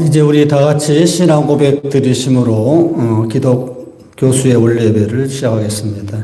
이제 우리 다 같이 신앙 고백 드리심으로 기독 교수의 원래 예배를 시작하겠습니다.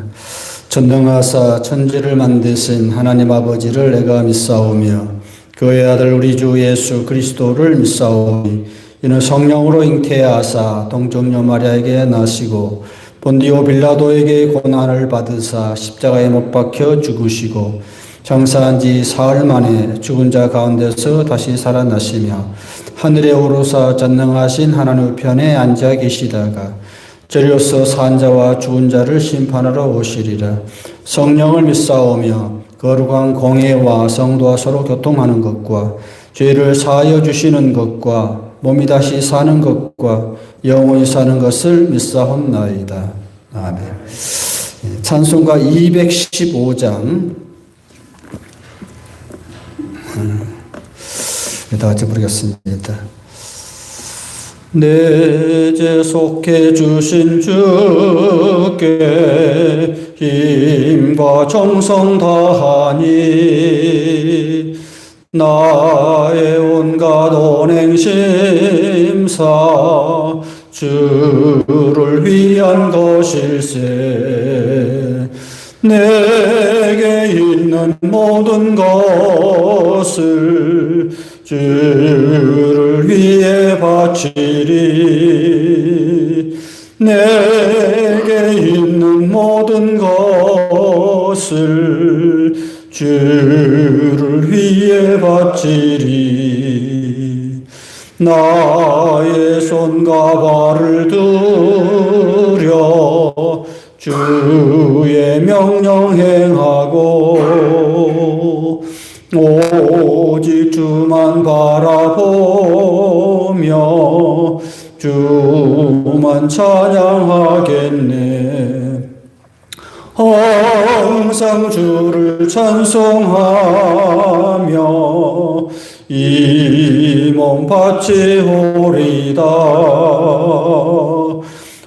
전능하사 천지를 만드신 하나님 아버지를 내가 믿사오며 그의 아들 우리 주 예수 그리스도를 믿사오니 이는 성령으로 잉태하사 동정녀 마리아에게 나시고 본디오 빌라도에게 고난을 받으사 십자가에 못 박혀 죽으시고 장사한 지 사흘 만에 죽은 자 가운데서 다시 살아나시며 하늘에 오르사 전능하신 하나님 우편에 앉아 계시다가 저리로서 산 자와 죽은 자를 심판하러 오시리라. 성령을 믿사오며 거룩한 공예와 성도와 서로 교통하는 것과 죄를 사하여 주시는 것과 몸이 다시 사는 것과 영원히 사는 것을 믿사옵나이다. 아멘. 찬송가 215장 다 같이 부르겠습니다. 내 죄 속해 주신 주께 힘과 정성 다하니 나의 온갖 언행심사 주를 위한 것일세. 내게 있는 모든 것을 주를 위해 바치리. 내게 있는 모든 것을 주를 위해 바치리. 나의 손과 발을 들여 주의 명령 행하고 오직 주만 바라보며 주만 찬양하겠네. 항상 주를 찬송하며 이 몸 바치오리다.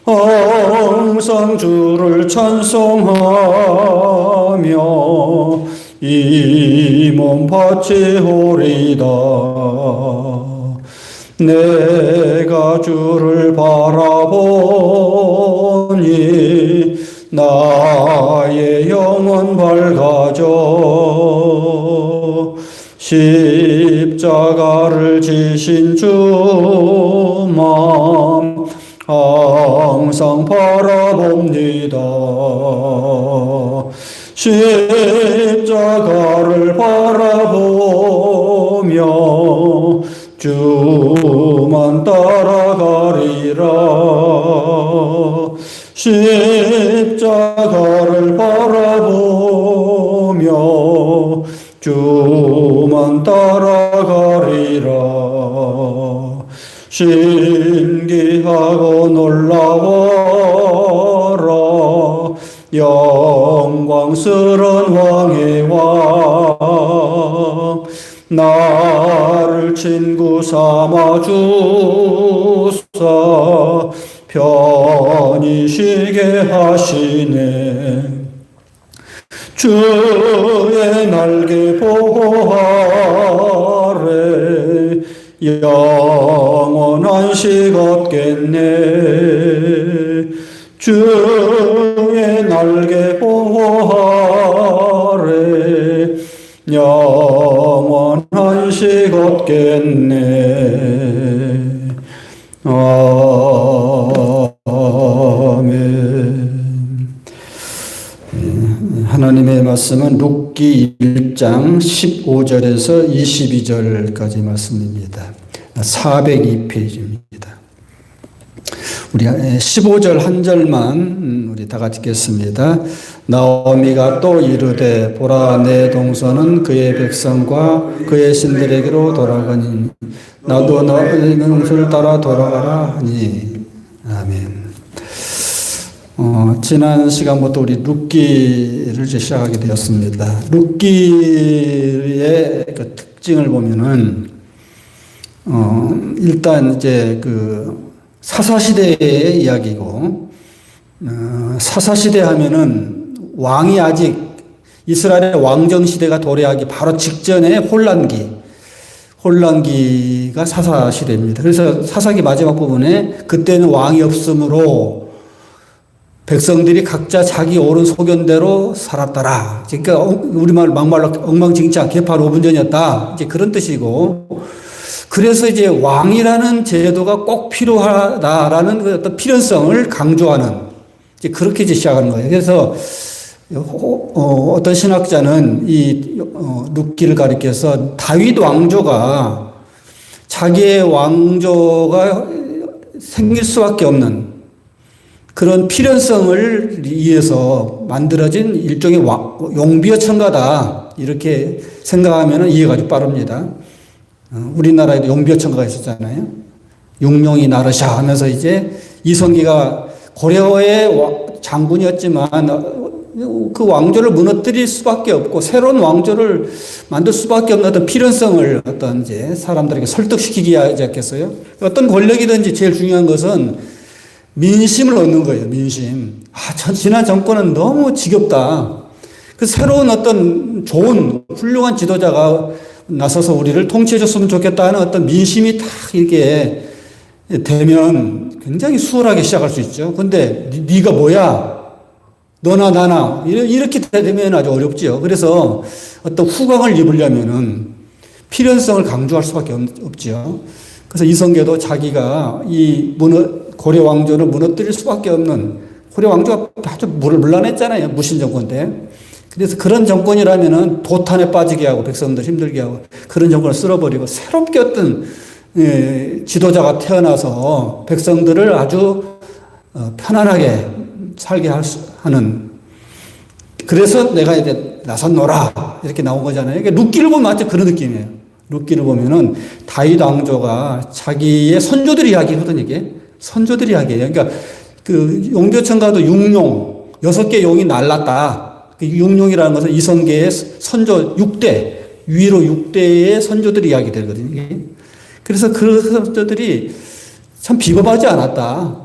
항상 주를 찬송하며 이 몸 바치오리다. 내가 주를 바라보니 나의 영혼 밝아져. 십자가를 지신 주만 항상 바라봅니다. 십자가를 바라보며 주만 따라가리라. 십자가를 바라보며 주만 따라가리라. 신기하고 놀라워라. 영광스런 왕의 왕 나를 친구 삼아 주사 편히 쉬게 하시네. 주의 날개 보호 아래 영원한 식 얻겠네. 주의 날개 보호 아래 영원한 식 얻겠네. 아멘. 하나님의 말씀은 룻기 1장 15절에서 22절까지 말씀입니다. 402페이지입니다. 우리 15절 한 절만 우리 다 같이 읽겠습니다. 나오미가 또 이르되 보라 내 동서는 그의 백성과 그의 신들에게로 돌아가니 나도 너의 명수를 따라 돌아가라 하니. 아멘. 지난 시간부터 우리 룻기를 시작하게 되었습니다. 룻기의 그 특징을 보면은 일단 이제 그 사사시대의 이야기고, 사사시대 하면은 왕이 아직 이스라엘의 왕정시대가 도래하기 바로 직전의 혼란기, 혼란기가 사사시대입니다. 그래서 사사기 마지막 부분에 그때는 왕이 없으므로 백성들이 각자 자기 옳은 소견대로 살았더라. 그러니까 우리말 막말로 엉망진창 개판 5분 전이었다. 이제 그런 뜻이고, 그래서 이제 왕이라는 제도가 꼭 필요하다라는 그 어떤 필연성을 강조하는 이제 그렇게 이제 시작하는 거예요. 그래서 어떤 신학자는 이 룻기를 가리켜서 다윗 왕조가 자기의 왕조가 생길 수밖에 없는 그런 필연성을 위해서 만들어진 일종의 용비어 청가다 이렇게 생각하면 이해가 아주 빠릅니다. 우리나라에도 용비어 청가가 있었잖아요. 용룡이 나르샤 하면서 이제 이성기가 고려의 장군이었지만 그 왕조를 무너뜨릴 수밖에 없고 새로운 왕조를 만들 수밖에 없는 어떤 필연성을 어떤 이제 사람들에게 설득시키기 하지 않겠어요? 어떤 권력이든지 제일 중요한 것은 민심을 얻는 거예요. 민심. 지난 정권은 너무 지겹다. 그 새로운 어떤 좋은 훌륭한 지도자가 나서서 우리를 통치해줬으면 좋겠다 하는 어떤 민심이 딱 이렇게 되면 굉장히 수월하게 시작할 수 있죠. 근데 네가 뭐야? 너나 나나 이렇게 되면 아주 어렵죠. 그래서 어떤 후광을 입으려면은 필연성을 강조할 수밖에 없죠. 그래서 이성계도 자기가 이 고려 왕조를 무너뜨릴 수밖에 없는, 고려 왕조가 아주 물란했잖아요. 무신 정권 때. 그래서 그런 정권이라면은 도탄에 빠지게 하고 백성들 힘들게 하고 그런 정권을 쓸어버리고 새롭게 어떤 지도자가 태어나서 백성들을 아주 편안하게 살게 하는, 그래서 내가 이제 나섰노라 이렇게 나온 거잖아요. 그러니까 룻기를 보면 마치 그런 느낌이에요. 룻기를 보면은 다윗 왕조가 자기의 선조들 이야기거든. 이게 선조들 이야기예요. 그러니까 그 용비어청가도 육룡 6개 용이 날랐다. 그 육룡이라는 것은 이성계의 선조 6대 위로 6대의 선조들 이야기 되거든요. 이게. 그래서 그 선조들이 참 비겁하지 않았다.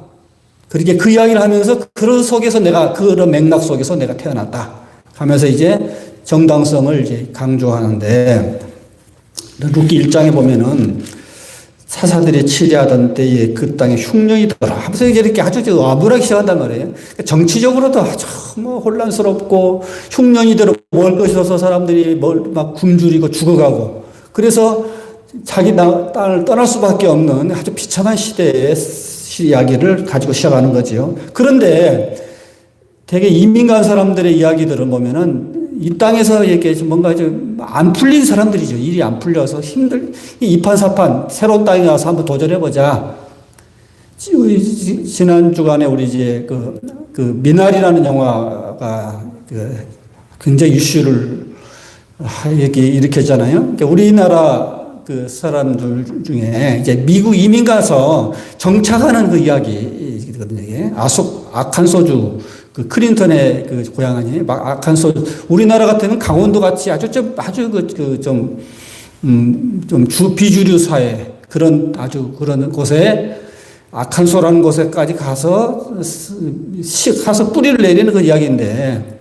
그렇게 그 이야기를 하면서 그런 속에서 그런 맥락 속에서 내가 태어났다 하면서 이제 정당성을 이제 강조하는데, 룻기 1장에 보면은 사사들이 치리하던 때에 그 땅에 흉년이 더라 하면서 이렇게 아주 암울하게 시작한단 말이에요. 정치적으로도 아주 혼란스럽고 흉년이 들어 먹을 것이 없어서 사람들이 막 굶주리고 죽어가고, 그래서 자기 땅을 떠날 수밖에 없는 아주 비참한 시대의 이야기를 가지고 시작하는 거지요. 그런데 되게 이민 간 사람들의 이야기들을 보면은 이 땅에서 이렇게 뭔가 좀 안 풀린 사람들이죠. 일이 안 풀려서 이판사판 새로운 땅에 가서 한번 도전해보자. 지난 주간에 우리 이제 그 미나리라는 영화가 굉장히 이슈를 이렇게 일으켰잖아요. 그러니까 우리나라 그 사람들 중에 이제 미국 이민 가서 정착하는 그 이야기거든요. 이게 아칸소주, 그 클린턴의 그 고향 아니에요? 아칸소주. 우리나라 같으면 강원도 같이 아주 비주류 사회 그런 곳에 아칸소라는 곳에까지 가서 뿌리를 내리는 그 이야기인데,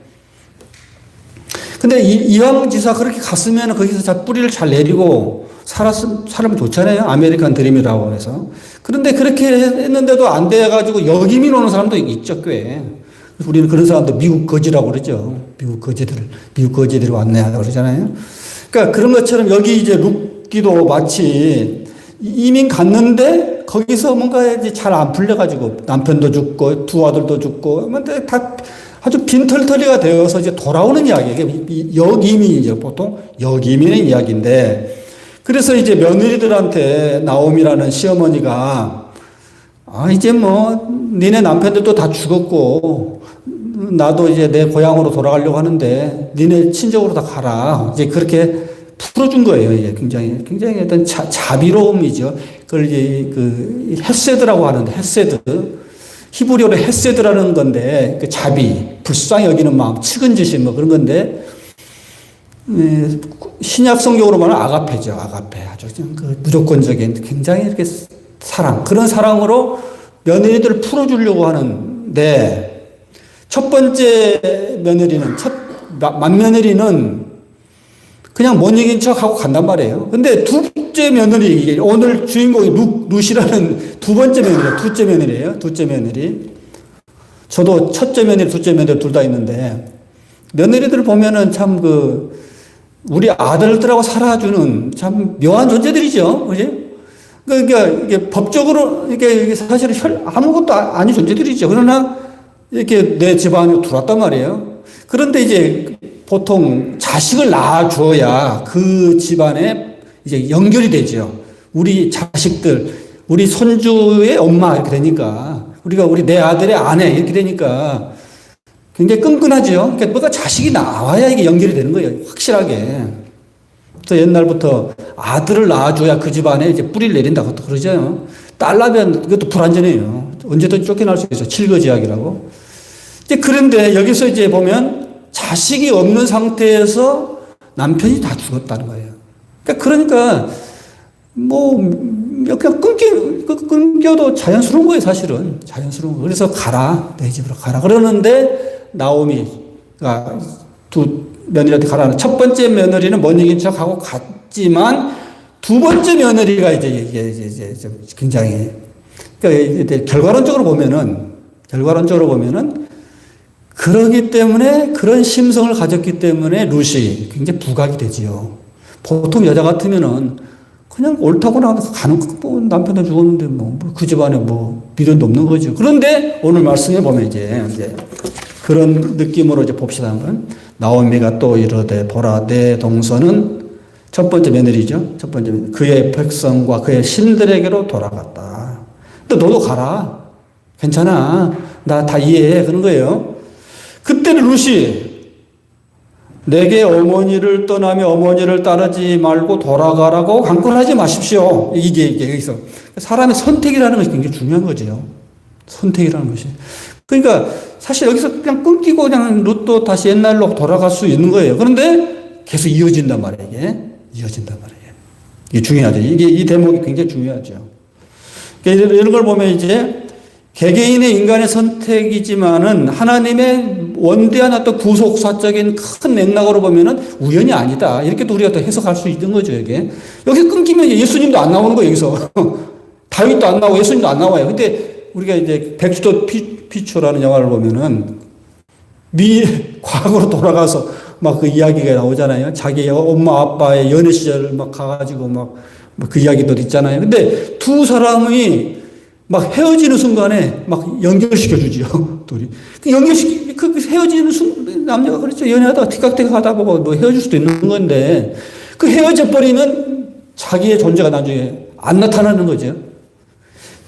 근데 이황 지사 그렇게 갔으면 거기서 뿌리를 잘 내리고 살면 좋잖아요. 아메리칸 드림이라고 해서. 그런데 그렇게 했는데도 안 돼가지고 여기민 오는 사람도 있죠, 꽤. 우리는 그런 사람들 미국 거지라고 그러죠. 미국 거지들이 왔네 하고 그러잖아요. 그러니까 그런 것처럼 여기 이제 룻기도 마치 이민 갔는데 거기서 뭔가 이제 잘 안 풀려가지고 남편도 죽고 두 아들도 죽고 다 아주 빈털터리가 되어서 이제 돌아오는 이야기예요. 역이민이죠. 보통 역이민의 이야기인데, 그래서 이제 며느리들한테 나옴이라는 시어머니가 이제 니네 남편들도 다 죽었고 나도 이제 내 고향으로 돌아가려고 하는데 니네 친정으로 다 가라. 이제 그렇게 풀어준 거예요. 이게 굉장히 어떤 자비로움이죠. 그걸 이제 헤세드라고 하는데, 헤세드. 히브리어로 헤세드라는 건데, 그 자비, 불쌍히 여기는 마음, 측은지심 그런 건데, 신약 성경으로 말하면 아가페죠. 아가페. 아주 무조건적인 굉장히 이렇게 그런 사랑으로 며느리들을 풀어주려고 하는데, 첫 번째 며느리는, 맏며느리는 그냥 못 이긴 척하고 간단 말이에요. 근데 두째 며느리, 이게 오늘 주인공이 룻이라는 두 번째 며느리예요. 둘째 며느리예요. 둘째 며느리. 저도 첫째 며느리, 둘째 며느리 둘 다 있는데, 며느리들 보면은 참 우리 아들들하고 살아주는 참 묘한 존재들이죠. 그지? 그러니까 이게 법적으로 이게 사실 아무것도 아닌 존재들이죠. 그러나 이렇게 내 집안에 들어왔단 말이에요. 그런데 이제 보통 자식을 낳아줘야 그 집안에 이제 연결이 되죠. 우리 자식들, 우리 손주의 엄마 이렇게 되니까, 우리 내 아들의 아내 이렇게 되니까 굉장히 끈끈하죠. 그러니까 뭐가 자식이 나와야 이게 연결이 되는 거예요. 확실하게. 그래서 옛날부터 아들을 낳아줘야 그 집안에 이제 뿌리를 내린다고 또 그러잖아요. 딸 낳으면 그것도 불완전해요. 언제든 쫓겨날 수 있어요. 칠거지약이라고. 그런데 여기서 이제 보면 자식이 없는 상태에서 남편이 다 죽었다는 거예요. 그러니까 뭐 그냥 끊겨도 자연스러운 거예요, 사실은. 자연스러운 거. 그래서 가라, 내 집으로 가라. 그러는데 나오미가 두 며느리한테 가라는, 첫 번째 며느리는 못 이긴 척하고 갔지만 두 번째 며느리가 이제 굉장히, 그러니까 결과론적으로 보면은 그러기 때문에, 그런 심성을 가졌기 때문에 룻이 굉장히 부각이 되지요. 보통 여자 같으면은 그냥 옳다고 나가서 가는 거, 남편도 죽었는데 그 집안에 미련도 없는 거죠. 그런데 오늘 말씀해 보면 이제 그런 느낌으로 이제 봅시다. 한번. 나오미가 또 이르되 보라, 내 동서는 첫 번째 며느리죠. 첫 번째 며느리. 그의 백성과 그의 신들에게로 돌아갔다. 근데 너도 가라. 괜찮아. 나 다 이해해. 그런 거예요. 그때는 룻이 내게 어머니를 떠나며 어머니를 따르지 말고 돌아가라고 강권하지 마십시오. 이게 여기서 사람의 선택이라는 것이 굉장히 중요한 거죠. 선택이라는 것이. 그러니까 사실 여기서 그냥 끊기고 그냥 룻도 다시 옛날로 돌아갈 수 있는 거예요. 그런데 계속 이어진단 말이에요. 이게 이어진단 말이에요. 이게 중요하죠. 이 대목이 굉장히 중요하죠. 그러니까 이런 걸 보면 이제 개개인의 인간의 선택이지만은 하나님의 원대한 어떤 구속사적인 큰 맥락으로 보면은 우연이 아니다. 이렇게 또 우리가 또 해석할 수 있는 거죠, 이게. 여기서 끊기면 예수님도 안 나오는 거예요, 여기서. 다윗도 안 나오고 예수님도 안 나와요. 근데 우리가 이제 백투더 퓨처라는 영화를 보면은 과거로 돌아가서 막 그 이야기가 나오잖아요. 자기 엄마 아빠의 연애 시절 막 가가지고 막 그 이야기도 있잖아요. 근데 두 사람이 막 헤어지는 순간에 막 연결시켜 주죠. 둘이. 그 헤어지는 순간, 남녀가 그렇죠. 연애하다가 티깍티깍 하다 보고 뭐 헤어질 수도 있는 건데, 그 헤어져 버리면 자기의 존재가 나중에 안 나타나는 거죠.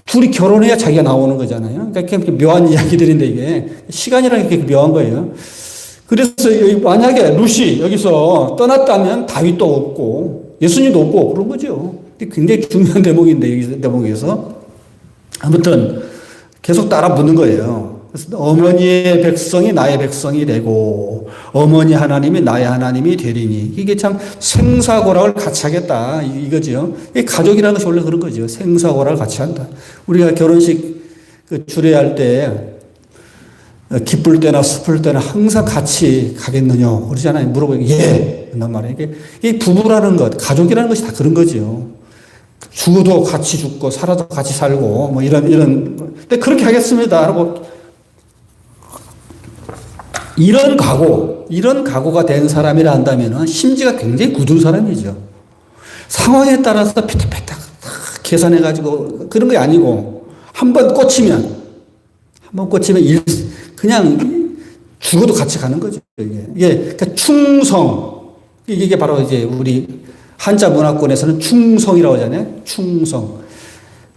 둘이 결혼해야 자기가 나오는 거잖아요. 그러니까 묘한 이야기들인데 이게 시간이라는 게 묘한 거예요. 그래서 만약에 룻이 여기서 떠났다면 다윗도 없고 예수님도 없고 그런 거죠. 굉장히 중요한 대목인데, 이 대목에서. 아무튼 계속 따라 붙는 거예요. 그래서 어머니의 백성이 나의 백성이 되고 어머니 하나님이 나의 하나님이 되리니, 이게 참 생사고락을 같이 하겠다 이거죠. 이게 가족이라는 것이 원래 그런 거죠. 생사고락을 같이 한다. 우리가 결혼식 주례할 때 기쁠 때나 슬플 때나 항상 같이 가겠느냐 그러잖아요. 물어보면 예 그런 말이에요. 이게 부부라는 것, 가족이라는 것이 다 그런 거죠. 죽어도 같이 죽고 살아도 같이 살고 뭐 이런 근데 그렇게 하겠습니다 하고 이런 각오가 된 사람이라 한다면은 심지가 굉장히 굳은 사람이죠. 상황에 따라서 피딱피딱 계산해 가지고 그런 게 아니고 한 번 꽂히면 그냥 죽어도 같이 가는 거죠. 이게 그러니까 충성, 이게 바로 이제 우리 한자 문화권에서는 충성이라고 하잖아요. 충성.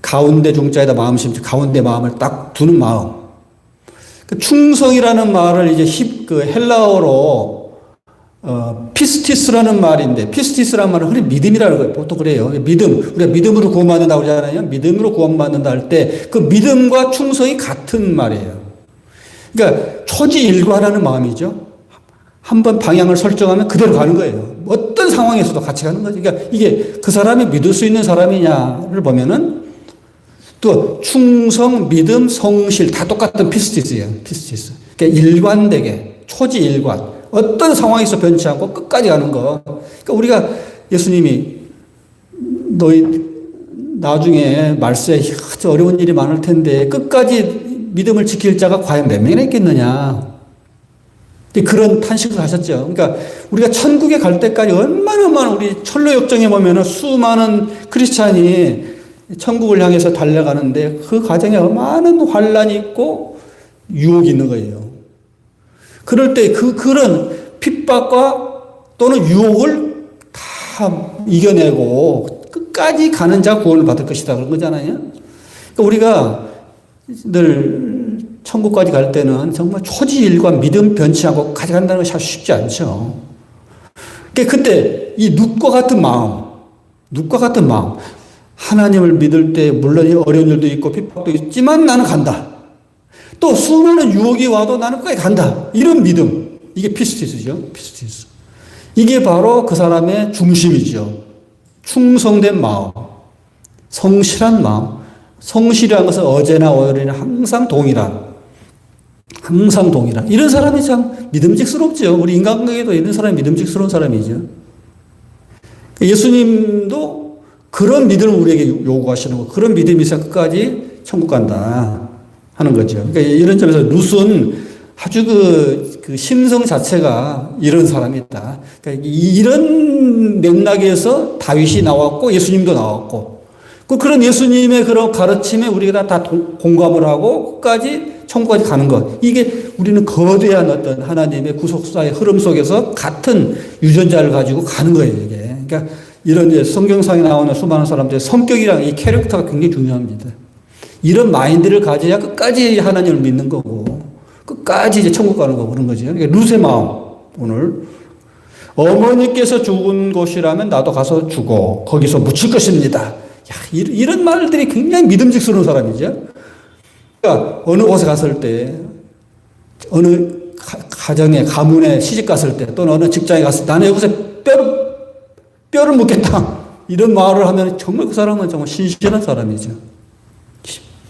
가운데 중자에다 마음 심지, 가운데 마음을 딱 두는 마음. 그 충성이라는 말을 이제 헬라어로 피스티스라는 말인데, 피스티스라는 말은 흔히 믿음이라고 해요. 보통 그래요. 믿음. 우리가 믿음으로 구원받는다고 그러잖아요. 믿음으로 구원받는다 할 때 그 믿음과 충성이 같은 말이에요. 그러니까 초지일관하는 마음이죠. 한번 방향을 설정하면 그대로 가는 거예요. 어떤 상황에서도 같이 가는 거죠. 그러니까 이게 그 사람이 믿을 수 있는 사람이냐를 보면은 또 충성, 믿음, 성실 다 똑같은 피스티스예요. 피스티스. 그러니까 일관되게 초지일관. 어떤 상황에서 변치 않고 끝까지 가는 거. 그러니까 우리가 예수님이 너희 나중에 말세에 어려운 일이 많을 텐데 끝까지 믿음을 지킬 자가 과연 몇 명이나 있겠느냐. 그런 탄식을 하셨죠. 그러니까 우리가 천국에 갈 때까지 얼마나 많은 우리 철로 역정에 보면은 수많은 크리스찬이 천국을 향해서 달려가는데 그 과정에 많은 환란이 있고 유혹이 있는 거예요. 그럴 때 그런 핍박과 또는 유혹을 다 이겨내고 끝까지 가는 자 구원을 받을 것이다 그런 거잖아요. 그러니까 우리가 늘 천국까지 갈 때는 정말 초지일과 믿음 변치 않고 가져간다는 것이 아주 쉽지 않죠. 그러니까 그때 이 룻과 같은 마음, 하나님을 믿을 때 물론 어려운 일도 있고 핍박도 있지만 나는 간다. 또 수많은 유혹이 와도 나는 끝까지 간다. 이런 믿음, 이게 피스티스죠. 피스티스. 이게 바로 그 사람의 중심이죠. 충성된 마음, 성실한 마음. 성실한 것은 어제나 오늘이나 항상 동일한. 이런 사람이 참 믿음직스럽죠. 우리 인간관계에도 이런 사람이 믿음직스러운 사람이죠. 예수님도 그런 믿음을 우리에게 요구하시는 거, 그런 믿음이 있어야 끝까지 천국 간다 하는 거죠. 그러니까 이런 점에서 룻은 아주 그 심성 자체가 이런 사람이다. 그러니까 이런 맥락에서 다윗이 나왔고 예수님도 나왔고, 그런 예수님의 그런 가르침에 우리가 다 공감을 하고 끝까지 천국까지 가는 것. 이게 우리는 거대한 어떤 하나님의 구속사의 흐름 속에서 같은 유전자를 가지고 가는 거예요, 이게. 그러니까 이런 이제 성경상에 나오는 수많은 사람들의 성격이랑 이 캐릭터가 굉장히 중요합니다. 이런 마인드를 가져야 끝까지 하나님을 믿는 거고, 끝까지 이제 천국 가는 거고 그런 거죠. 그러니까 룻의 마음, 오늘. 어머니께서 죽은 곳이라면 나도 가서 죽어. 거기서 묻힐 것입니다. 야, 이런 말들이 굉장히 믿음직스러운 사람이죠. 그러니까 어느 곳에 갔을 때, 어느 가정에, 가문에 시집 갔을 때, 또는 어느 직장에 갔을 때, 나는 여기서 뼈를 묻겠다. 이런 말을 하면 정말 그 사람은 정말 신실한 사람이죠.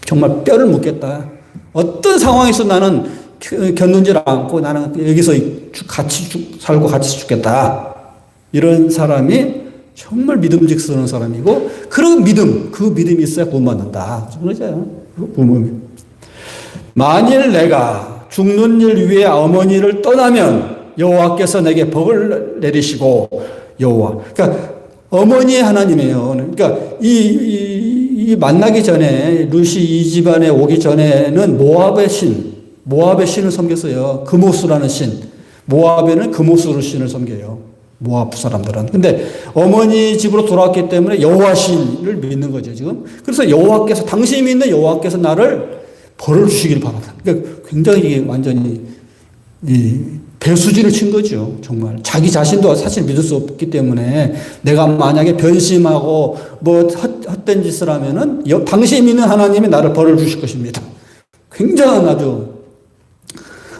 정말 뼈를 묻겠다. 어떤 상황에서 나는 견는지를 않고 나는 여기서 같이 살고 같이 죽겠다. 이런 사람이 정말 믿음직스러운 사람이고, 그런 믿음, 그 믿음이 있어야 구원받는다. 그러죠. 만일 내가 죽는 일 위에 어머니를 떠나면 여호와께서 내게 복을 내리시고, 여호와. 그러니까 어머니의 하나님이에요. 그러니까 이 만나기 전에 룻이 이 집안에 오기 전에는 모압의 신을 섬겼어요. 그모스라는 신. 모압에는 그모스로 신을 섬겨요. 모압 사람들은. 근데 어머니 집으로 돌아왔기 때문에 여호와 신을 믿는 거죠, 지금. 그래서 여호와께서, 당신이 믿는 여호와께서 나를 벌을 주시기를 바란다. 그러니까 굉장히 완전히 배수진을 친 거죠, 정말. 자기 자신도 사실 믿을 수 없기 때문에 내가 만약에 변심하고 뭐 헛된 짓을 하면은 당신이 믿는 하나님이 나를 벌을 주실 것입니다. 굉장한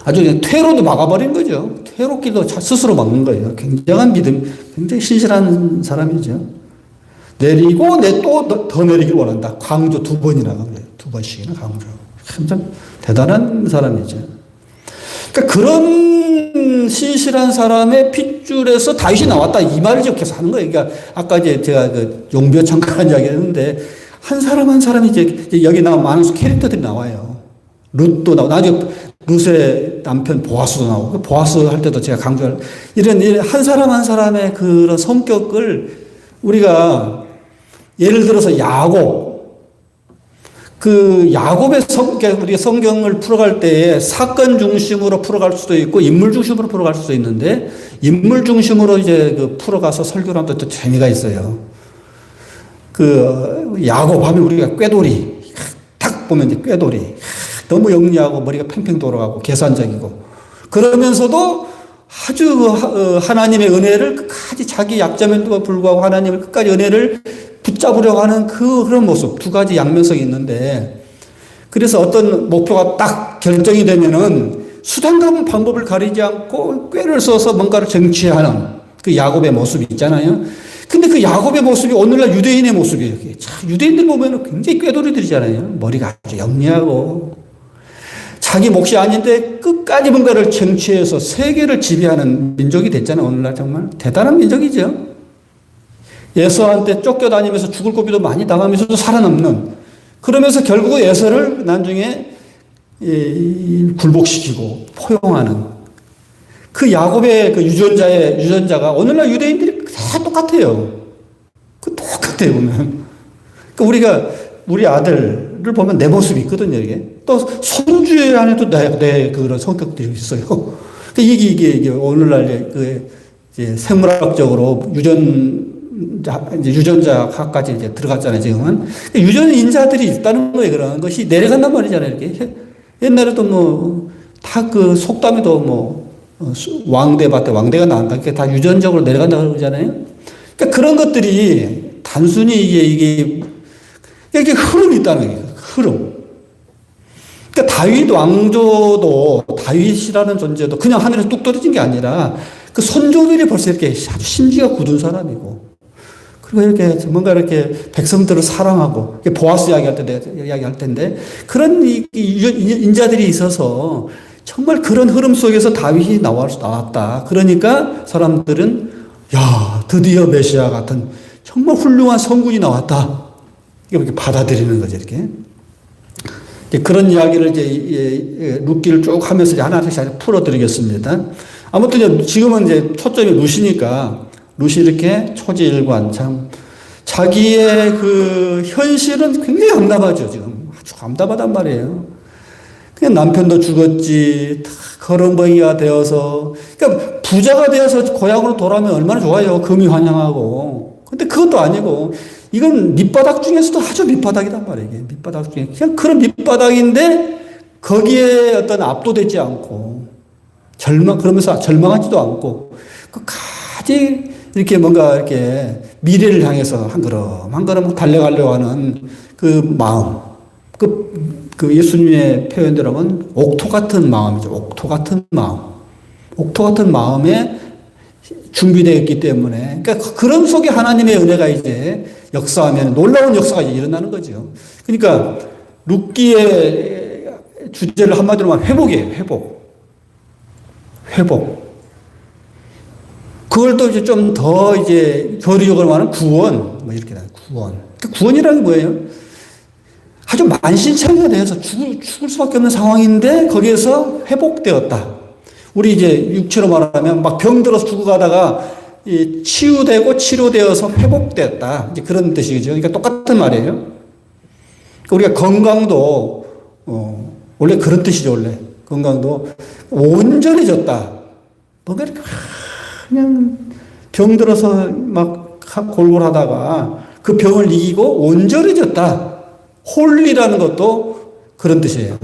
아주 퇴로도 막아버린 거죠. 퇴로길도 스스로 막는 거예요. 굉장한 믿음, 굉장히 신실한 사람이죠. 내리고 또 더 내리길 원한다. 강조 2번이나 한 거예요. 2번씩이나 강조. 참 대단한 사람이죠. 그러니까 그런 신실한 사람의 핏줄에서 다윗이 나왔다. 이 말을 계속 하는 거예요. 그러니까 아까 이제 제가 그 용비어 잠깐 이야기 했는데, 한 사람 한 사람이 이제 여기 나온 많은 캐릭터들이 나와요. 룻도 나오고, 나중에 룻의 남편 보아스도 나오고, 보아스 할 때도 제가 강조할, 이런 한 사람 한 사람의 그런 성격을 우리가 예를 들어서 야곱의 성격, 우리가 성경을 풀어갈 때에 사건 중심으로 풀어갈 수도 있고 인물 중심으로 풀어갈 수도 있는데, 인물 중심으로 이제 풀어가서 설교를 하면 또 재미가 있어요. 야곱 하면 우리가 꾀돌이, 딱 보면 이제 꾀돌이. 너무 영리하고 머리가 팽팽 돌아가고 계산적이고, 그러면서도 아주 하나님의 은혜를 끝까지, 자기 약점에도 불구하고 하나님을 끝까지 은혜를 붙잡으려고 하는 그런 모습, 2가지 양면성이 있는데, 그래서 어떤 목표가 딱 결정이 되면은 수단과 방법을 가리지 않고 꾀를 써서 뭔가를 쟁취하는 그 야곱의 모습이 있잖아요. 근데 그 야곱의 모습이 오늘날 유대인의 모습이에요. 유대인들 보면은 굉장히 꾀돌이들이잖아요. 머리가 아주 영리하고. 자기 몫이 아닌데 끝까지 뭔가를 쟁취해서 세계를 지배하는 민족이 됐잖아요. 오늘날 정말 대단한 민족이죠. 에서한테 쫓겨다니면서 죽을 고비도 많이 당하면서도 살아남는, 그러면서 결국 에서를 나중에 굴복시키고 포용하는 그 야곱의 그 유전자가 오늘날 유대인들이 다 똑같아요. 그 똑같아요, 보면. 그러니까 우리 아들을 보면 내 모습이 있거든요, 이게. 또 손주 안에도 내 그런 성격들이 있어요. 그러니까 이게 오늘날 이제 생물학적으로 유전자학까지 이제 들어갔잖아요, 지금은. 유전인자들이 있다는 거예요, 그런 것이 내려간단 말이잖아요, 이렇게. 옛날에도 뭐, 다 그 속담에도 뭐, 왕대밭에 왕대가 나온다. 그게 다 유전적으로 내려간다고 그러잖아요. 그러니까 그런 것들이 단순히 이게 흐름이 있다는 거예요, 흐름. 그러니까 다윗 왕조도, 다윗이라는 존재도 그냥 하늘에서 뚝 떨어진 게 아니라 그 선조들이 벌써 이렇게 아주 심지가 굳은 사람이고, 그리고 이렇게 뭔가 이렇게 백성들을 사랑하고, 보아스 이야기할 텐데, 그런 인자들이 있어서 정말 그런 흐름 속에서 다윗이 나왔다. 그러니까 사람들은, 야, 드디어 메시아 같은 정말 훌륭한 성군이 나왔다. 이렇게 받아들이는 거죠, 이렇게. 그런 이야기를 이제 룻기를 쭉 하면서 하나씩 풀어드리겠습니다. 아무튼 지금은 이제 초점이 룻이니까, 룻이 이렇게 초지일관, 참, 자기의 그 현실은 굉장히 암담하죠, 지금. 아주 암담하단 말이에요. 그냥 남편도 죽었지, 다 거렁뱅이가 되어서, 그러니까 부자가 되어서 고향으로 돌아오면 얼마나 좋아요. 금이 환영하고. 근데 그것도 아니고, 이건 밑바닥 중에서도 아주 밑바닥이단 말이에요. 이게 밑바닥 중에. 그냥 그런 밑바닥인데, 거기에 어떤 압도되지 않고, 그러면서 절망하지도 않고, 끝까지 이렇게 뭔가 이렇게 미래를 향해서 한 걸음 달려가려고 하는 그 마음. 그 예수님의 표현대로 하면 옥토 같은 마음이죠. 옥토 같은 마음. 옥토 같은 마음에 준비되어 있기 때문에, 그러니까 그런 속에 하나님의 은혜가 이제 역사하면 놀라운 역사가 일어나는 거죠. 그러니까 룻기의 주제를 한마디로 말하면 회복이에요. 회복. 그걸 또 이제 좀 더 이제 교리적으로 말하면 구원, 뭐 이렇게 나와요. 구원. 그 구원이라는 게 뭐예요? 아주 만신창이가 돼서 죽을 수밖에 없는 상황인데 거기에서 회복되었다. 우리 이제 육체로 말하면 막 병들어서 죽어가다가 치유되고 치료되어서 회복되었다. 이제 그런 뜻이죠. 그러니까 똑같은 말이에요. 우리가 건강도 원래 그런 뜻이죠. 원래 건강도 온전해졌다. 뭔가 이렇게 그냥 병들어서 막 골골하다가 그 병을 이기고 온전해졌다. 홀리라는 것도 그런 뜻이에요.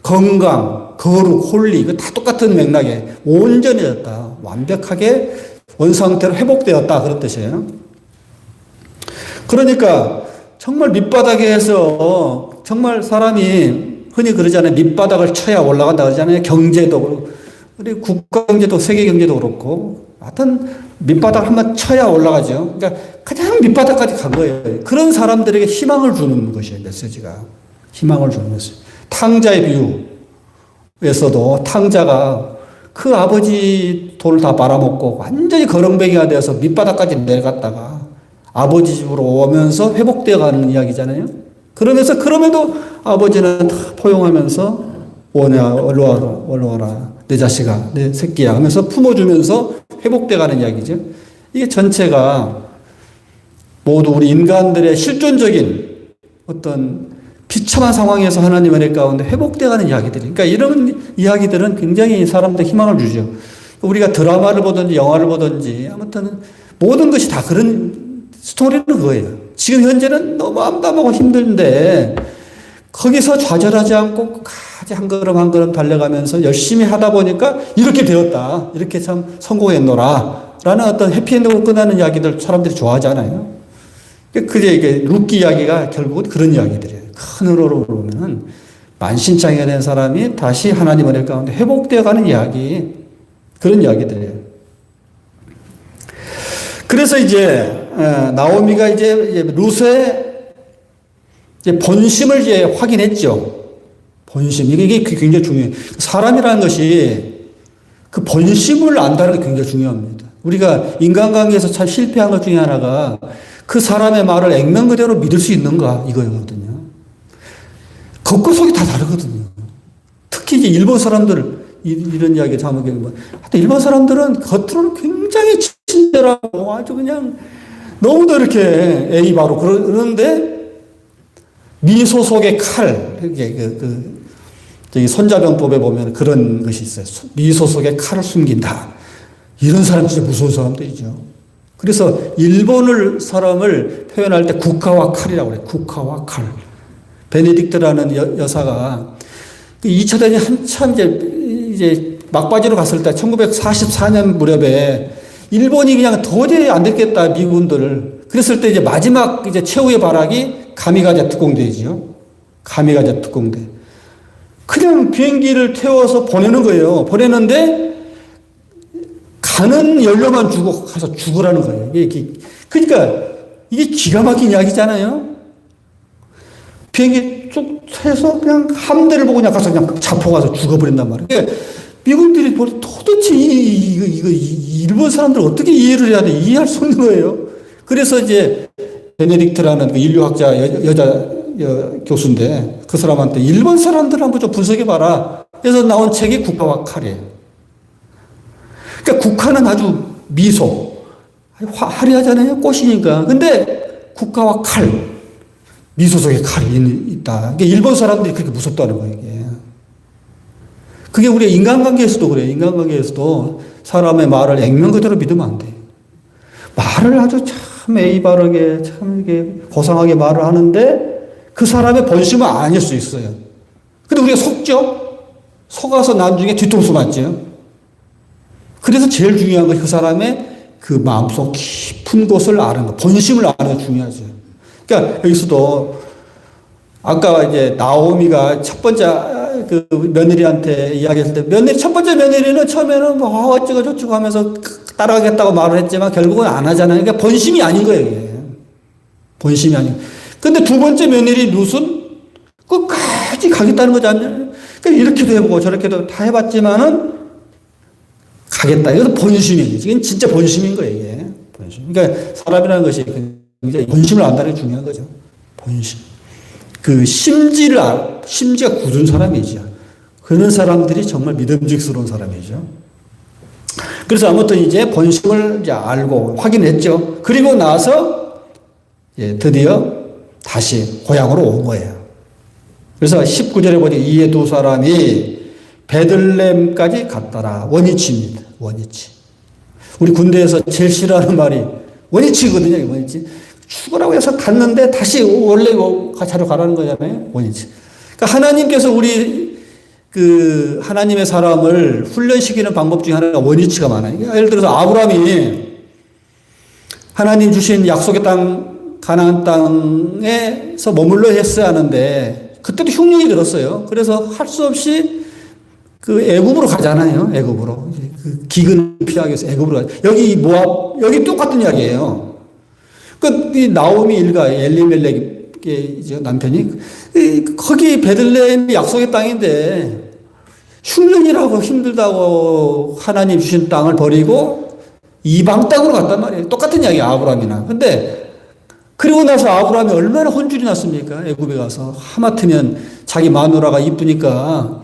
건강, 거룩, 홀리, 이거 다 똑같은 맥락에 온전해졌다. 완벽하게 원상태로 회복되었다. 그런 뜻이에요. 그러니까 정말 밑바닥에서 정말 사람이 흔히 그러잖아요. 밑바닥을 쳐야 올라간다 그러잖아요. 경제도, 우리 국가 경제도 세계 경제도 그렇고, 하여튼 밑바닥 한번 쳐야 올라가죠. 그러니까 가장 밑바닥까지 간 거예요. 그런 사람들에게 희망을 주는 것이에요. 메시지가. 희망을 주는 메시지. 탕자의 비유에서도 탕자가 그 아버지 돈을 다 말아먹고 완전히 거렁뱅이가 되어서 밑바닥까지 내려갔다가 아버지 집으로 오면서 회복되어 가는 이야기잖아요. 그럼에도 아버지는 다 포용하면서 오냐, 얼로 와라. 내 자식아, 내 새끼야 하면서 품어주면서 회복되어 가는 이야기죠. 이게 전체가 모두 우리 인간들의 실존적인 어떤 비참한 상황에서 하나님의 은혜 가운데 회복되어 가는 이야기들이. 그러니까 이런 이야기들은 굉장히 사람들의 희망을 주죠. 우리가 드라마를 보든지 영화를 보든지 아무튼 모든 것이 다 그런 스토리는 그거예요. 지금 현재는 너무 암담하고 힘든데 거기서 좌절하지 않고 끝까지 한 걸음 한 걸음 달려가면서 열심히 하다 보니까 이렇게 되었다. 이렇게 참 성공했노라. 라는 어떤 해피엔딩으로 끝나는 이야기들 사람들이 좋아하잖아요. 그게 이게 룻기 이야기가 결국은 그런 이야기들이에요. 큰 의로로 보면은 만신창이가 된 사람이 다시 하나님 은혜 가운데 회복되어 가는 이야기. 그런 이야기들이에요. 그래서 이제 나오미가 이제 룻의 이제 본심을 이제 확인했죠. 본심. 이게 굉장히 중요해요. 사람이라는 것이 그 본심을 안다는 게 굉장히 중요합니다. 우리가 인간관계에서 참 실패한 것 중에 하나가 그 사람의 말을 액면 그대로 믿을 수 있는가 이거거든요. 겉과 속이 다 다르거든요. 특히 이제 일본 사람들 이런 이야기 자막에 일본 사람들은 겉으로는 굉장히 친절하고 아주 그냥 너무도 이렇게 에이 바로 그러는데 미소 속의 칼 이게 저기 손자병법에 보면 그런 것이 있어요. 미소 속에 칼을 숨긴다. 이런 사람 진짜 무서운 사람들이죠. 그래서 일본을 사람을 표현할 때 국화와 칼이라고 그래요. 국화와 칼. 베네딕트라는 여사가 2차 대전이 한참 이제 막바지로 갔을 때 1944년 무렵에 일본이 그냥 도저히 안 됐겠다 미군들. 그랬을 때 이제 마지막 이제 최후의 발악이 가미가제 특공대지요. 가미가제 특공대. 그냥 비행기를 태워서 보내는 거예요. 보내는데 가는 연료만 주고 가서 죽으라는 거예요. 그러니까 이게 기가 막힌 이야기잖아요. 비행기 쭉 해서 그냥 함대를 보고 그냥 가서 그냥 자포가서 죽어버린단 말이에요. 그러니까 미군들이 도대체 이 일본 사람들 어떻게 이해를 해야 돼? 이해할 수 없는 거예요. 그래서 이제 베네딕트라는 그 인류학자 여자 교수인데 그 사람한테 일본 사람들 한번 좀 분석해봐라. 그래서 나온 책이 국화와 칼이에요. 그러니까 국화는 아주 미소, 화려하잖아요. 꽃이니까. 근데 국화와 칼, 미소 속에 칼이 있다. 그러니까 일본 사람들이 그렇게 무섭다는 거예요. 이게. 그게 우리 인간관계에서도 그래요. 인간관계에서도 사람의 말을 액면 그대로 믿으면 안 돼요. 말을 아주 참 예의 바르게 참 이게 고상하게 말을 하는데 그 사람의 본심은 아닐 수 있어요. 근데 우리가 속죠? 속아서 나중에 뒤통수 맞죠? 그래서 제일 중요한 것이 그 사람의 그 마음속 깊은 곳을 아는 것, 본심을 아는 게 중요하죠. 그러니까 여기서도 아까 이제 나오미가 첫 번째 그 며느리한테 이야기했을 때 첫 번째 며느리는 처음에는 뭐 어쩌고 저쩌고 하면서 따라가겠다고 말을 했지만 결국은 안 하잖아요. 그러니까 본심이 아닌 거예요. 이게. 본심이 아닌 거예요. 근데 두 번째 며느리 룻은 끝까지 가겠다는 거잖아요. 그러니까 이렇게도 해보고 저렇게도 다 해봤지만은 가겠다. 이것도 본심이에요. 이건 진짜 본심인 거예요. 이게. 본심. 그러니까 사람이라는 것이 굉장히 본심을 안다는 게 중요한 거죠. 본심. 그 심지가 굳은 사람이죠. 그런 사람들이 정말 믿음직스러운 사람이죠. 그래서 아무튼 이제 본심을 이제 알고 확인했죠. 그리고 나서 드디어 다시 고향으로 온 거예요. 그래서 19절에 보니 이에 두 사람이 베들레헴까지 갔더라. 원위치입니다. 원위치. 우리 군대에서 제일 싫어하는 말이 원위치거든요. 원위치. 죽으라고 해서 갔는데 다시 원래 자료 가라는 거잖아요. 원위치. 그러니까 하나님께서 우리 그 하나님의 사람을 훈련시키는 방법 중에 하나가 원위치가 많아요. 예를 들어서 아브라함이 하나님 주신 약속의 땅 가나안 땅에서 머물러 했어야 하는데 그때도 흉년이 들었어요. 그래서 할 수 없이 그 애굽으로 가잖아요. 애굽으로. 그 기근을 피하기 위해서 애굽으로 가죠. 여기 모압, 여기 똑같은 이야기예요. 이 나오미 일가 엘리멜렉의 남편이 거기 베들레헴이 약속의 땅인데 흉년이라고 힘들다고 하나님 주신 땅을 버리고 이방 땅으로 갔단 말이에요. 똑같은 이야기야 아브라함이나. 근데 그리고 나서 아브라함이 얼마나 혼쭐이 났습니까? 애굽에 가서 하마터면 자기 마누라가 이쁘니까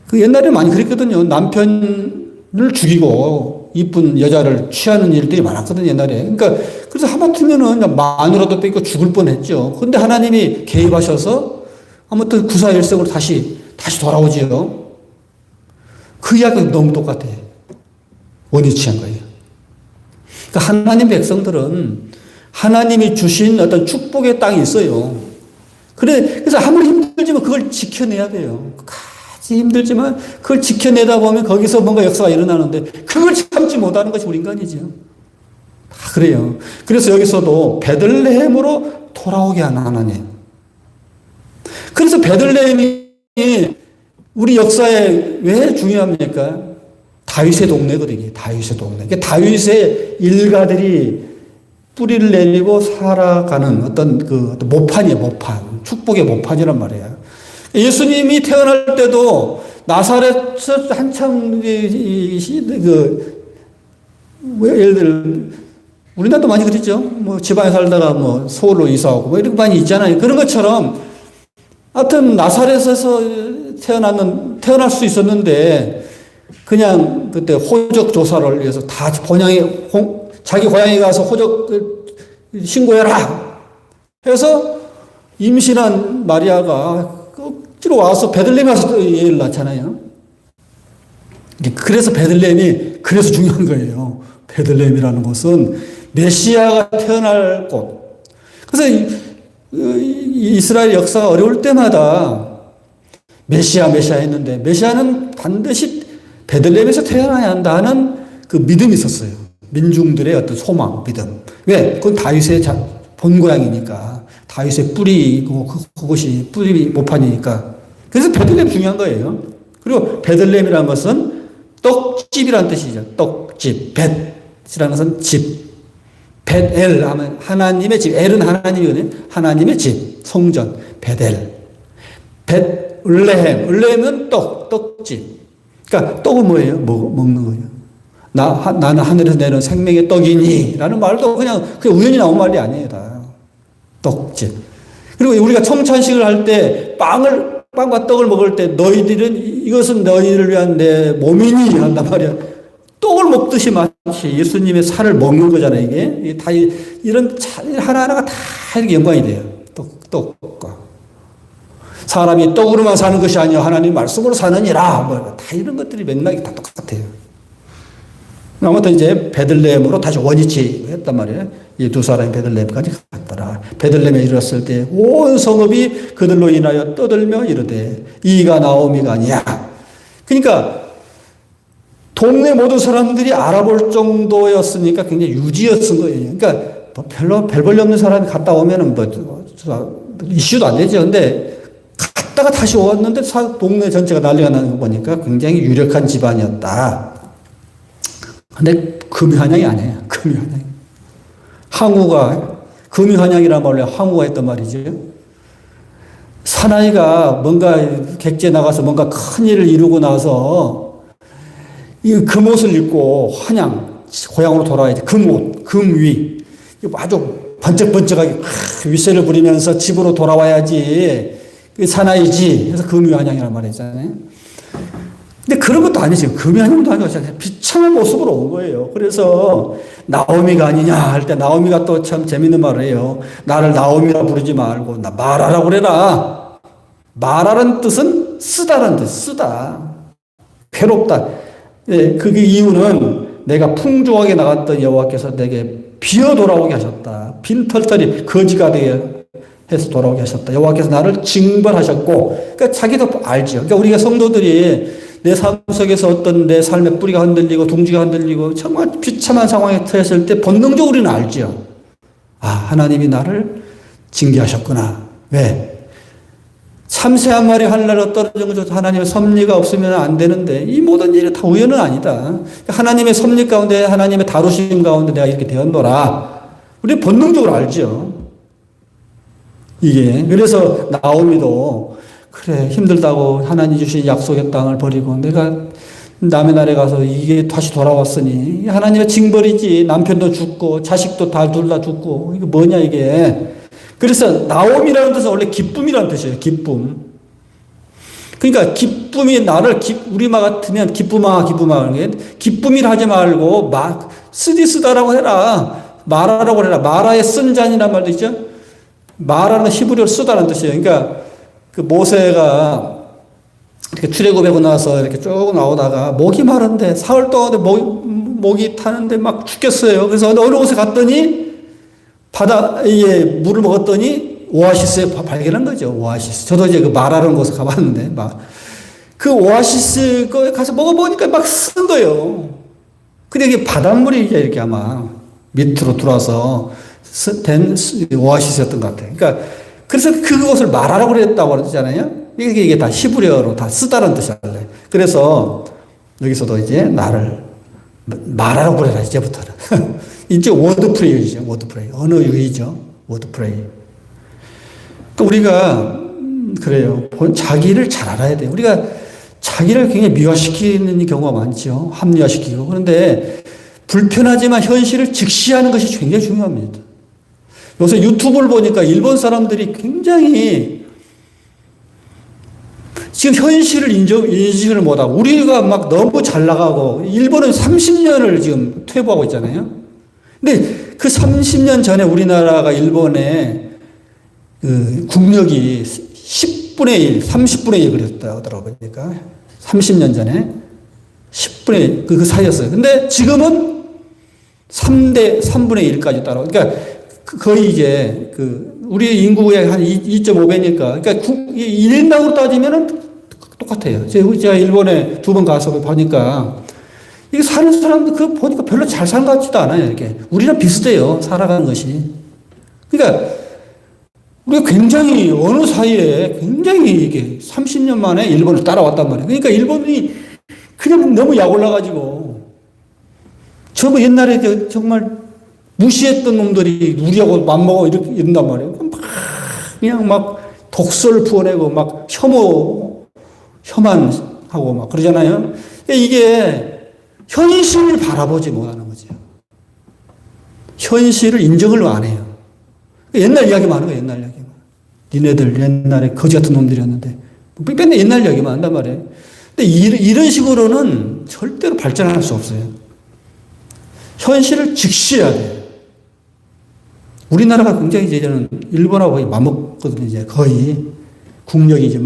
그 옛날에 많이 그랬거든요. 남편을 죽이고 이쁜 여자를 취하는 일들이 많았거든요. 옛날에. 그러니까 그래서 하마터면은 마누라도 뺏고 죽을 뻔했죠. 그런데 하나님이 개입하셔서 아무튼 구사일생으로 다시 돌아오지요. 그 이야기가 너무 똑같아요. 원위치한 거예요. 그러니까 하나님 백성들은 하나님이 주신 어떤 축복의 땅이 있어요. 그래서 아무리 힘들지만 그걸 지켜내야 돼요. 끝까지 힘들지만 그걸 지켜내다 보면 거기서 뭔가 역사가 일어나는데 그걸 참지 못하는 것이 우리 인간이죠. 다 그래요. 그래서 여기서도 베들레헴으로 돌아오게 하는 하나님. 그래서 베들레헴이 우리 역사에 왜 중요합니까? 다윗의 동네거든요. 다윗의 동네. 그러니까 다윗의 일가들이 뿌리를 내리고 살아가는 어떤 모판이에요, 모판. 축복의 모판이란 말이에요. 예수님이 태어날 때도 나사렛에서 한참 예를 들어 우리나라도 많이 그랬죠. 뭐 지방에 살다가 뭐 서울로 이사 오고 뭐 이런 거 많이 있잖아요. 그런 것처럼 하여튼 나사렛에서 태어날 수 있었는데 그냥 그때 호적 조사를 위해서 다 자기 고향에 가서 호적 신고해라 해서 임신한 마리아가 억지로 와서 베들레헴에 가서 애를 낳잖아요. 그래서 베들레헴이 그래서 중요한 거예요. 베들레헴이라는 곳은 메시아가 태어날 곳. 그래서 이스라엘 역사가 어려울 때마다 메시아 했는데 메시아는 반드시 베들레헴에서 태어나야 한다는 그 믿음이 있었어요. 민중들의 어떤 소망, 믿음. 왜? 그건 다윗의 본고향이니까. 다윗의 뿌리고 그것이 뿌리 모판이니까. 그래서 베들레헴 중요한 거예요. 그리고 베들레헴이라는 것은 떡집이라는 뜻이죠. 떡집. 벳이라는 것은 집. 벳엘 하면 하나님의 집. 엘은 하나님이거든요. 하나님의 집. 성전. 베델. 을레헴은 떡집. 그러니까 떡은 뭐예요? 먹는 거예요. 나는 하늘에서 내려온 생명의 떡이니 라는 말도 그냥 우연히 나온 말이 아니에요. 다. 떡집. 그리고 우리가 청찬식을 할 때 빵과 떡을 먹을 때 너희들은 이것은 너희를 위한 내 몸이니 한단 말이야. 떡을 먹듯이 마치 예수님의 살을 먹는 거잖아요. 이게 다 이런 하나하나가 다 이렇게 연관이 돼요. 떡과. 사람이 떡으로만 사는 것이 아니요 하나님 말씀으로 사느니라. 다 이런 것들이 맥락이 다 똑같아요. 아무튼 이제 베들레헴으로 다시 원위치 했단 말이에요. 이 두 사람이 베들레헴까지 갔더라. 베들레헴에 이르렀을 때 온 성읍이 그들로 인하여 떠들며 이르되 이가 나오미가 아니야. 그러니까 동네 모든 사람들이 알아볼 정도였으니까 굉장히 유지였은 거예요. 그러니까 별로 별 볼일 없는 사람이 갔다 오면은 이슈도 안 되죠. 근데 갔다가 다시 왔는데 동네 전체가 난리가 나는 거 보니까 굉장히 유력한 집안이었다. 근데 금이환양이 아니에요. 금이환양. 금이환양이란 말로 항우가 했단 말이죠. 사나이가 뭔가 객지에 나가서 뭔가 큰 일을 이루고 나서 이 금옷을 입고 환양, 고향으로 돌아와야지. 금옷, 금위. 아주 번쩍번쩍하게 윗세를 부리면서 집으로 돌아와야지. 사나이지. 그래서 금이환양이란 말이잖아요. 근데 그런 것도 아니죠. 금이환양도 아니고 비참한 모습으로 온 거예요. 그래서 나오미가 아니냐 할 때 나오미가 또 참 재밌는 말을 해요. 나를 나오미라 부르지 말고 나 마라라고 그래라. 마라라는 뜻은 쓰다라는 뜻. 쓰다. 괴롭다. 예, 그 이유는 내가 풍족하게 나갔던 여호와께서 내게 비어 돌아오게 하셨다. 빈털털이 거지가 되게 해서 돌아오게 하셨다. 여호와께서 나를 징벌하셨고, 그러니까 자기도 알죠. 그러니까 우리가 성도들이 내 삶 속에서 어떤 내 삶의 뿌리가 흔들리고 둥지가 흔들리고 정말 비참한 상황에 처했을 때 본능적으로 우리는 알죠. 아, 하나님이 나를 징계하셨구나. 왜? 참새 한 마리 하늘나라로 떨어진 것도 하나님의 섭리가 없으면 안 되는데 이 모든 일이 다 우연은 아니다. 하나님의 섭리 가운데 하나님의 다루심 가운데 내가 이렇게 되었노라. 우리 본능적으로 알죠. 이게 그래서 나오미도 그래 힘들다고 하나님 주신 약속의 땅을 버리고 내가 남의 나라에 가서 이게 다시 돌아왔으니 하나님의 징벌이지. 남편도 죽고 자식도 다 둘 다 죽고 이게 뭐냐 이게. 그래서 나옴이라는 뜻은 원래 기쁨이라는 뜻이에요. 기쁨. 그러니까 기쁨이 나를 우리말 같으면 기쁨아 기쁨이라 하지 말고 쓰디쓰다라고 해라. 마라라고 해라. 마라의 쓴 잔이란 말도 있죠. 마라는 히브리어로 쓰다라는 뜻이에요. 그러니까 그 모세가 이렇게 출애굽하고 나서 이렇게 쭉 나오다가 목이 마른데 사흘 동안 목이 타는데 막 죽겠어요. 그래서 어느 곳에 갔더니 바다에 물을 먹었더니 오아시스에 발견한 거죠. 오아시스. 저도 이제 그 마라는 곳에 가봤는데 그 오아시스 거에 가서 먹어보니까 막 쓴 거예요. 근데 이게 바닷물이 이렇게 아마 밑으로 들어와서 된 오아시스였던 것 같아요. 그러니까 그래서 그것을 마라라고 그랬다고 그러잖아요. 이게 다 히브리어로 다 쓰다라는 뜻이 알래. 그래서 여기서도 이제 나를 마라라고 그래라 이제부터는. 이제 워드프레이죠. 워드프레이. 언어 유희죠. 워드프레이. 또 우리가 그래요. 자기를 잘 알아야 돼요. 우리가 자기를 굉장히 미화시키는 경우가 많죠. 합리화시키고. 그런데 불편하지만 현실을 직시하는 것이 굉장히 중요합니다. 요새 유튜브를 보니까 일본 사람들이 굉장히 지금 현실을 인식을 못하고 우리가 막 너무 잘 나가고 일본은 30년을 지금 퇴보하고 있잖아요. 근데 그 30년 전에 우리나라가 일본의 그 국력이 10분의 1, 30분의 1 그랬다 하더라고요. 그러니까 30년 전에 10분의 1, 그 사이였어요. 근데 지금은 3분의 1까지 따라오고, 그러니까 거의 이제 우리 인구의 한 2.5배니까, 그러니까 1인당으로 따지면은 똑같아요. 제가 일본에 2번 가서 보니까 이게 사는 사람들 그 보니까 별로 잘 사는 것 같지도 않아요. 이렇게 우리랑 비슷해요. 살아가는 것이. 그러니까 우리가 굉장히 어느 사이에 굉장히 이게 30년 만에 일본을 따라왔단 말이에요. 그러니까 일본이 그냥 너무 약 올라가지고 저거 옛날에 정말 무시했던 놈들이 우리하고 맞먹어 이런단 말이에요. 그냥 막 독설을 부어내고 막 혐한하고 막 그러잖아요. 이게 현실을 바라보지 못하는 거죠. 현실을 인정을 안 해요. 옛날 이야기만 하는 거예요, 옛날 이야기만. 니네들 옛날에 거지 같은 놈들이었는데. 맨날 옛날 이야기만 한단 말이에요. 근데 이런 식으로는 절대로 발전할 수 없어요. 현실을 직시해야 돼요. 우리나라가 굉장히 이제는 일본하고 거의 맞먹거든요, 이제 거의. 국력이 이제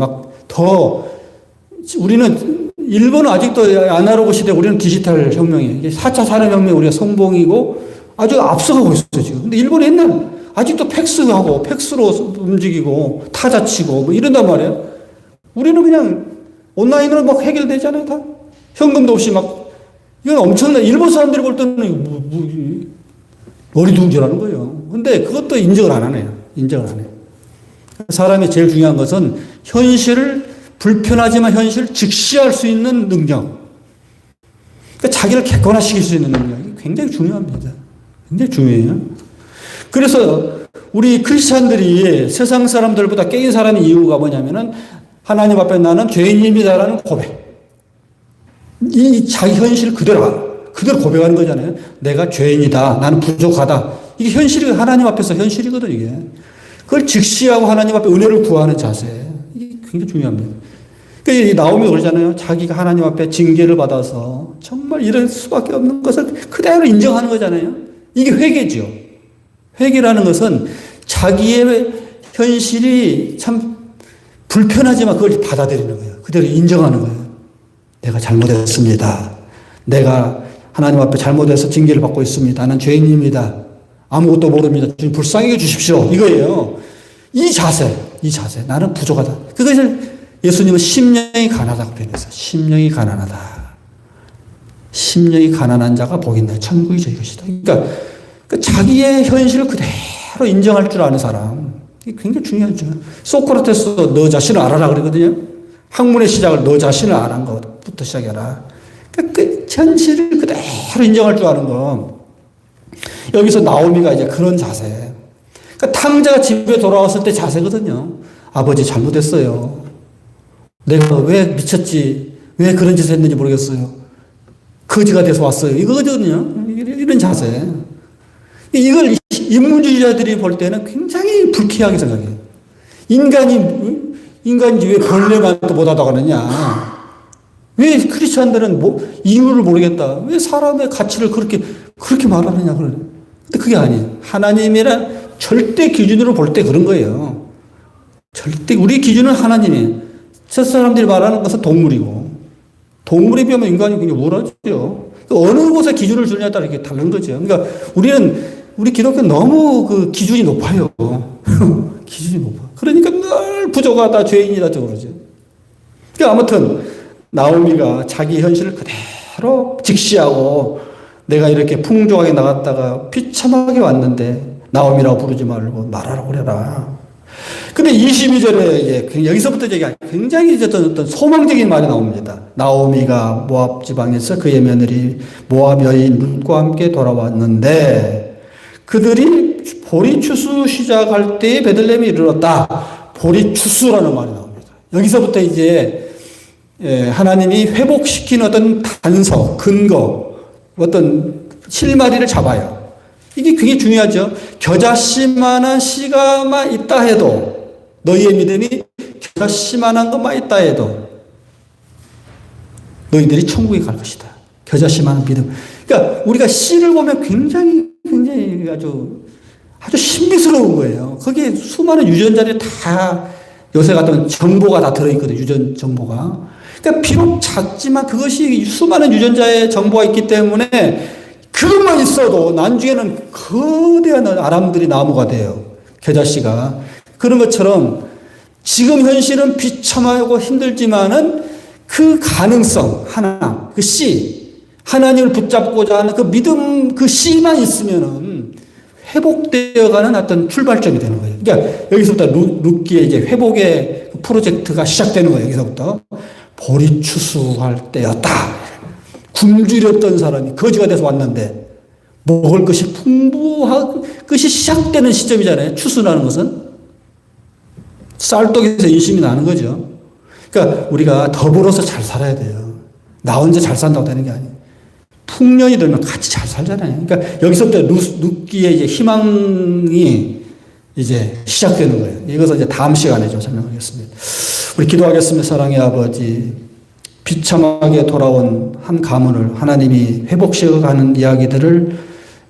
우리는, 일본은 아직도 아날로그 시대, 우리는 디지털 혁명이에요. 4차 산업혁명 우리가 성공이고 아주 앞서가고 있어요, 지금. 근데 일본은 옛날, 아직도 팩스하고, 팩스로 움직이고, 타자 치고, 뭐 이런단 말이에요. 우리는 그냥 온라인으로 막 해결되잖아요, 다. 현금도 없이 막. 이건 엄청난, 일본 사람들이 볼 때는 어리둥절하는 거예요. 근데 그것도 인정을 안 하네요. 인정을 안 해요. 사람이 제일 중요한 것은 불편하지만 현실을 직시할 수 있는 능력. 그러니까 자기를 객관화시킬 수 있는 능력이 굉장히 중요합니다. 굉장히 중요해요. 그래서 우리 크리스찬들이 세상 사람들보다 깨인 사람의 이유가 뭐냐면은 하나님 앞에 나는 죄인입니다라는 고백. 이 자기 현실을 그대로 고백하는 거잖아요. 내가 죄인이다. 나는 부족하다. 이게 하나님 앞에서 현실이거든, 이게. 그걸 직시하고 하나님 앞에 은혜를 구하는 자세. 이게 굉장히 중요합니다. 그러니까 나오미 그러잖아요. 자기가 하나님 앞에 징계를 받아서 정말 이럴 수밖에 없는 것을 그대로 인정하는 거잖아요. 이게 회개죠. 회개라는 것은 자기의 현실이 참 불편하지만 그걸 받아들이는 거예요. 그대로 인정하는 거예요. 내가 잘못했습니다. 내가 하나님 앞에 잘못해서 징계를 받고 있습니다. 나는 죄인입니다. 아무것도 모릅니다. 주님 불쌍히 해주십시오. 이거예요. 이 자세. 나는 부족하다. 그것을 예수님은 심령이 가난하다고 표현했어요. 심령이 가난하다. 심령이 가난한 자가 복이 있다. 천국이죠, 이것이다. 그러니까 자기의 현실을 그대로 인정할 줄 아는 사람. 이게 굉장히 중요하죠. 소크라테스 너 자신을 알아라 그러거든요. 학문의 시작을 너 자신을 아는 것부터 시작해라. 그러니까 그 현실을 그대로 인정할 줄 아는 거. 여기서 나오미가 이제 그런 자세. 그러니까 탕자가 집에 돌아왔을 때 자세거든요. 아버지 잘못했어요. 내가 왜 미쳤지? 왜 그런 짓을 했는지 모르겠어요. 거지가 돼서 왔어요. 이거거든요. 이런 자세. 이걸 인문주의자들이 볼 때는 굉장히 불쾌하게 생각해요. 인간인지 왜 벌레만 또 못하다고 하느냐. 왜 크리스찬들은 이유를 모르겠다. 왜 사람의 가치를 그렇게 말하느냐. 근데 그게 아니에요. 하나님이란 절대 기준으로 볼 때 그런 거예요. 우리 기준은 하나님이에요. 저 사람들이 말하는 것은 동물이고, 동물에 비하면 인간이 굉장히 우월하죠. 어느 곳에 기준을 주느냐에 따라 이렇게 다른 거죠. 그러니까 우리 기독교는 너무 그 기준이 높아요. 기준이 높아. 그러니까 늘 부족하다, 죄인이다, 그러죠. 그러니까 아무튼, 나오미가 자기 현실을 그대로 직시하고, 내가 이렇게 풍족하게 나갔다가 비참하게 왔는데, 나오미라고 부르지 말고 말하라고 그래라. 근데 22절에 여기서부터 굉장히 어떤 소망적인 말이 나옵니다. 나오미가 모압 지방에서 그의 며느리 모압 여인 룻과 함께 돌아왔는데 그들이 보리 추수 시작할 때에 베들레헴에 이르렀다. 보리추수라는 말이 나옵니다. 여기서부터 이제 하나님이 회복시킨 어떤 단서, 근거, 어떤 실마리를 잡아요. 이게 굉장히 중요하죠. 겨자씨만한 씨가만 있다 해도, 너희의 믿음이 겨자씨만한 것만 있다 해도 너희들이 천국에 갈 것이다. 겨자씨만한 믿음. 그러니까 우리가 씨를 보면 굉장히 아주 신비스러운 거예요. 거기에 수많은 유전자들이 다 요새 같은 정보가 다 들어있거든요. 유전 정보가. 그러니까 비록 작지만 그것이 수많은 유전자의 정보가 있기 때문에 그것만 있어도 나중에는 거대한 아람들이 나무가 돼요. 겨자씨가. 그런 것처럼 지금 현실은 비참하고 힘들지만은 그 가능성 하나, 그 씨, 하나님을 붙잡고자 하는 그 믿음, 그 씨만 있으면은 회복되어가는 어떤 출발점이 되는 거예요. 그러니까 여기서부터 룻기의 이제 회복의 프로젝트가 시작되는 거예요. 여기서부터 보리 추수할 때였다. 굶주렸던 사람이 거지가 돼서 왔는데 먹을 것이 풍부한 것이 시작되는 시점이잖아요. 추수라는 것은 쌀떡에서 인심이 나는 거죠. 그러니까 우리가 더불어서 잘 살아야 돼요. 나 혼자 잘 산다고 되는 게 아니에요. 풍년이 들면 같이 잘 살잖아요. 그러니까 여기서부터 룻기의 이제 희망이 이제 시작되는 거예요. 이것은 이제 다음 시간에 좀 설명하겠습니다. 우리 기도하겠습니다. 사랑의 아버지, 비참하게 돌아온 한 가문을 하나님이 회복시켜가는 이야기들을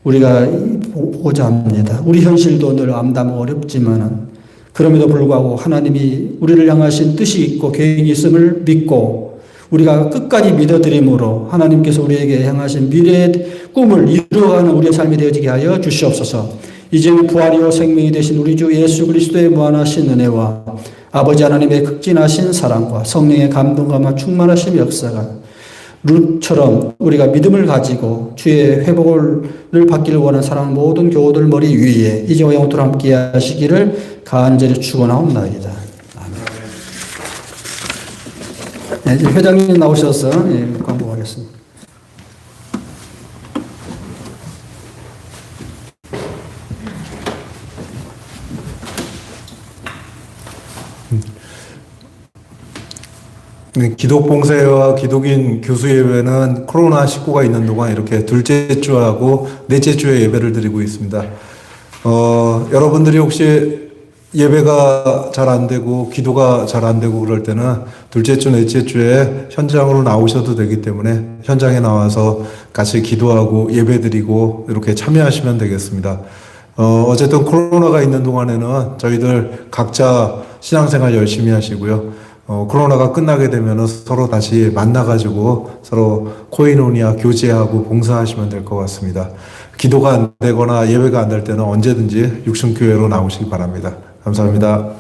우리가 보고자 합니다. 우리 현실도 늘 암담하고 어렵지만은 그럼에도 불구하고 하나님이 우리를 향하신 뜻이 있고 계획이 있음을 믿고 우리가 끝까지 믿어드림으로 하나님께서 우리에게 향하신 미래의 꿈을 이루어가는 우리의 삶이 되어지게 하여 주시옵소서. 이제는 부활이요 생명이 되신 우리 주 예수 그리스도의 무한하신 은혜와 아버지 하나님의 극진하신 사랑과 성령의 감동과 충만하신 역사가 룻처럼 우리가 믿음을 가지고 주의 회복을 받기를 원하는 사랑하는 모든 교우들 머리 위에 이제와 영원토록 함께 하시기를 간절히 축원하옵나이다. 아멘. 네, 이제 회장님 나오셔서 광고하겠습니다. 기독 봉사회와 기독인 교수 예배는 코로나19가 있는 동안 이렇게 둘째 주하고 넷째 주에 예배를 드리고 있습니다. 여러분들이 혹시 예배가 잘 안 되고 기도가 잘 안 되고 그럴 때는 둘째 주, 넷째 주에 현장으로 나오셔도 되기 때문에 현장에 나와서 같이 기도하고 예배 드리고 이렇게 참여하시면 되겠습니다. 어쨌든 코로나가 있는 동안에는 저희들 각자 신앙생활 열심히 하시고요. 코로나가 끝나게 되면 서로 다시 만나가지고 서로 코이노니아 교제하고 봉사하시면 될 것 같습니다. 기도가 안 되거나 예배가 안 될 때는 언제든지 육sun교회로 나오시기 바랍니다. 감사합니다.